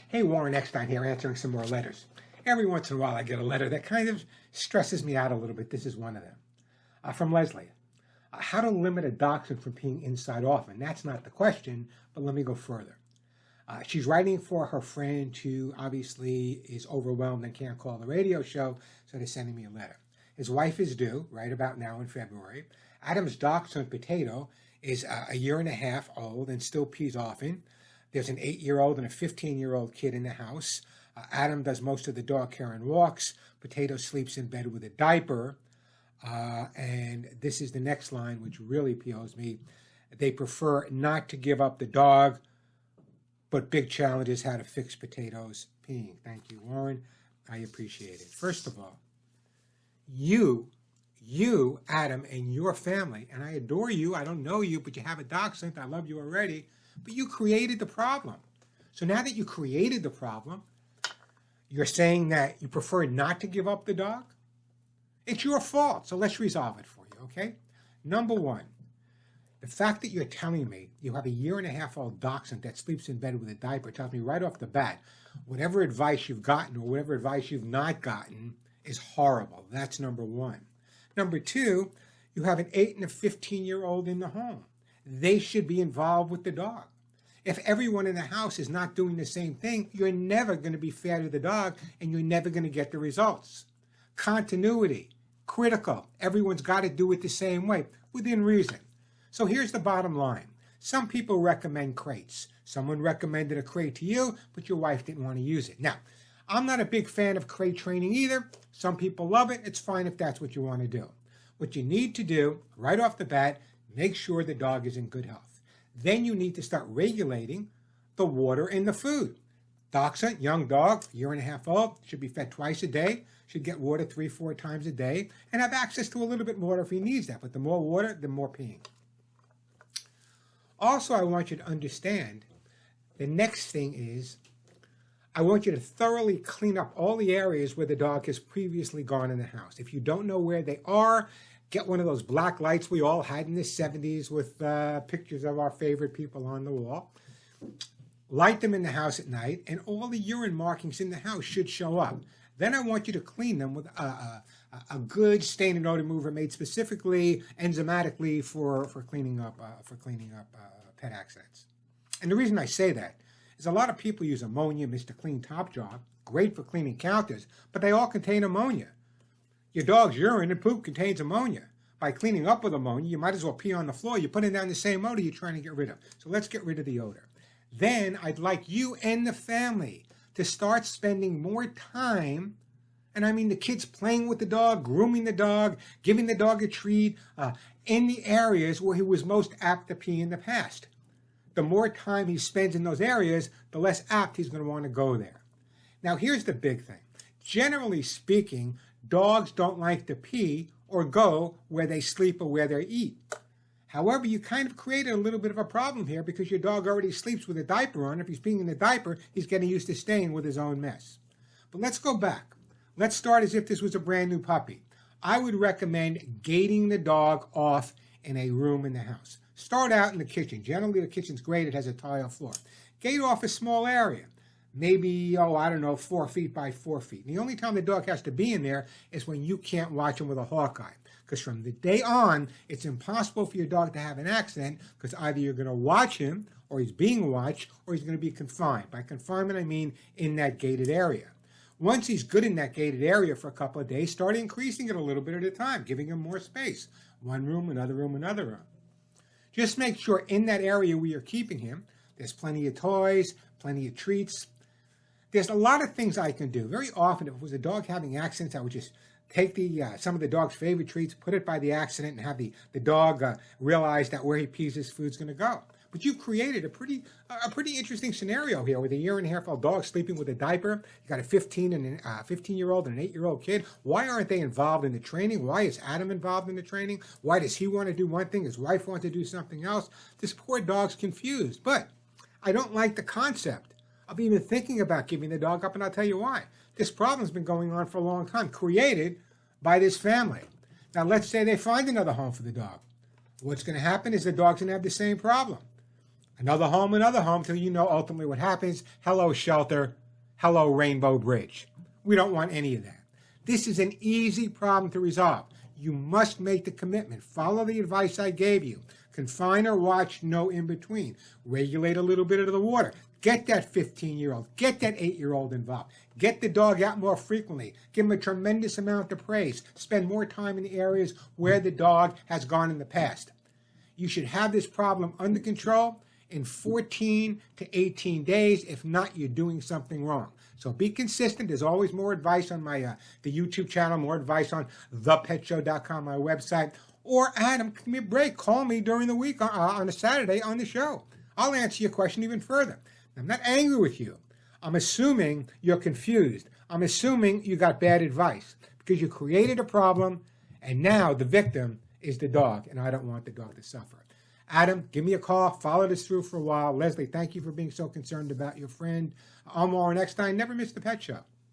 Hey, Warren Eckstein here, answering some more letters. Every once in a while I get a letter that kind of stresses me out a little bit. This is one of them. From Leslie. How to limit a dachshund from peeing inside often. That's not the question, but let me go further. She's writing for her friend who obviously is overwhelmed and can't call the radio show, so they're sending me a letter. His wife is due right about now in February. Adam's dachshund, Potato, is a year and a half old and still pees often. There's an 8-year-old and a 15-year-old kid in the house. Adam does most of the dog care and walks. Potato sleeps in bed with a diaper. And this is the next line, which really POs me. They prefer not to give up the dog, but big challenge is how to fix Potato's peeing. Thank you, Warren. I appreciate it. First of all, you, Adam, and your family, and I adore you. I don't know you, but you have a dachshund. I love you already. But you created the problem. So now that you created the problem, you're saying that you prefer not to give up the dog? It's your fault. So let's resolve it for you, okay? Number one, the fact that you're telling me you have a year-and-a-half-old dachshund that sleeps in bed with a diaper tells me right off the bat, whatever advice you've gotten or whatever advice you've not gotten is horrible. That's number one. Number two, you have an 8 and a 15-year-old in the home. They should be involved with the dog. If everyone in the house is not doing the same thing, you're never going to be fair to the dog and you're never going to get the results. Continuity, critical. Everyone's got to do it the same way, within reason. So here's the bottom line. Some people recommend crates. Someone recommended a crate to you, but your wife didn't want to use it. Now, I'm not a big fan of crate training either. Some people love it. It's fine if that's what you want to do. What you need to do, right off the bat, make sure the dog is in good health. Then you need to start regulating the water and the food. Dachshund, young dog, year-and-a-half old, should be fed twice a day, should get water 3-4 times a day, and have access to a little bit more water if he needs that. But the more water, the more peeing. Also, I want you to understand, the next thing is, I want you to thoroughly clean up all the areas where the dog has previously gone in the house. If you don't know where they are, get one of those black lights we all had in the 70s with pictures of our favorite people on the wall. Light them in the house at night, and all the urine markings in the house should show up. Then I want you to clean them with a good stain and odor remover made specifically enzymatically for cleaning up pet accidents. And the reason I say that is a lot of people use ammonia, Mr. Clean Top Job, great for cleaning counters, but they all contain ammonia. Your dog's urine and poop contains ammonia. By cleaning up with ammonia, you might as well pee on the floor. You're putting down the same odor you're trying to get rid of. So let's get rid of the odor. Then I'd like you and the family to start spending more time, and I mean the kids playing with the dog, grooming the dog, giving the dog a treat, in the areas where he was most apt to pee in the past. The more time he spends in those areas, the less apt he's going to want to go there. Now here's the big thing. Generally speaking, dogs don't like to pee or go where they sleep or where they eat. However, you kind of created a little bit of a problem here because your dog already sleeps with a diaper on. If he's peeing in the diaper, he's getting used to staying with his own mess. But let's go back. Let's start as if this was a brand new puppy. I would recommend gating the dog off in a room in the house. Start out in the kitchen. Generally, the kitchen's great. It has a tile floor. Gate off a small area. Maybe, 4 feet by 4 feet. And the only time the dog has to be in there is when you can't watch him with a hawk eye. Because from the day on, it's impossible for your dog to have an accident because either you're going to watch him, or he's being watched, or he's going to be confined. By confinement, I mean in that gated area. Once he's good in that gated area for a couple of days, start increasing it a little bit at a time, giving him more space. One room, another room, another room. Just make sure in that area where you're keeping him, there's plenty of toys, plenty of treats. There's a lot of things I can do. Very often, if it was a dog having accidents, I would just take some of the dog's favorite treats, put it by the accident, and have the dog realize that where he pees his food's going to go. But you've created a pretty interesting scenario here with a year-and-a-half-old dog sleeping with a diaper. You got a 15-year-old and an 8-year-old kid. Why aren't they involved in the training? Why is Adam involved in the training? Why does he want to do one thing? His wife wants to do something else? This poor dog's confused. But I don't like the concept of even thinking about giving the dog up, and I'll tell you why. This problem's been going on for a long time, created by this family. Now, let's say they find another home for the dog. What's going to happen is the dog's going to have the same problem. Another home, till you know ultimately what happens. Hello, shelter. Hello, Rainbow Bridge. We don't want any of that. This is an easy problem to resolve. You must make the commitment. Follow the advice I gave you. Confine or watch, no in between. Regulate a little bit of the water. Get that 15-year-old, get that 8-year-old involved. Get the dog out more frequently. Give him a tremendous amount of praise. Spend more time in the areas where the dog has gone in the past. You should have this problem under control in 14 to 18 days. If not, you're doing something wrong. So be consistent. There's always more advice on my the YouTube channel, more advice on thepetshow.com, my website. Or Adam, give me a break. Call me during the week on a Saturday on the show. I'll answer your question even further. I'm not angry with you. I'm assuming you're confused. I'm assuming you got bad advice because you created a problem and now the victim is the dog, and I don't want the dog to suffer. Adam, give me a call. Follow this through for a while. Leslie, thank you for being so concerned about your friend. I'm Warren Eckstein. Never miss the Pet Show.